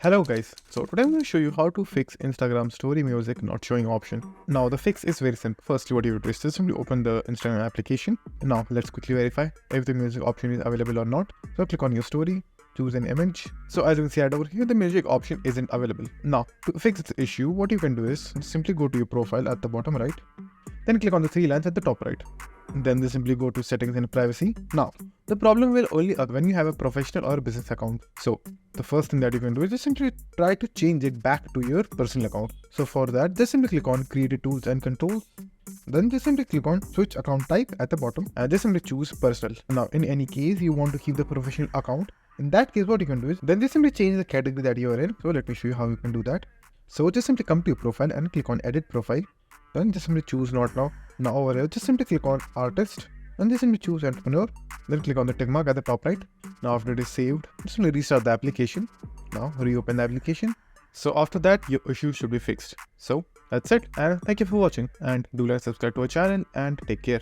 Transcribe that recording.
Hello guys, so today I'm going to show you how to fix Instagram story music not showing option. Now the fix is very simple. Firstly what you do is just simply open the Instagram application. Now let's quickly verify if the music option is available or not. So click on your story, choose an image. So as you can see right over here, the music option isn't available. Now to fix this issue, what you can do is simply go to your profile at the bottom right, then click on the three lines at the top right. Then they simply go to settings and privacy. Now the problem will only occur when you have a professional or a business account. So the first thing that you can do is just simply try to change it back to your personal account. So for that, just simply click on create tools and controls. Then just simply click on switch account type at the bottom and just simply choose personal. Now in any case you want to keep the professional account, in that case what you can do is then just simply change the category that you are in. So let me show you how you can do that. So just simply come to your profile and click on edit profile. Then just simply choose not now. Now over here just simply click on artist and just simply choose entrepreneur. Then click on the tick mark at the top right. Now after it is saved, just simply restart the application. Now reopen the application. So after that your issue should be fixed. So that's it, and thank you for watching, and do like, subscribe to our channel, and take care.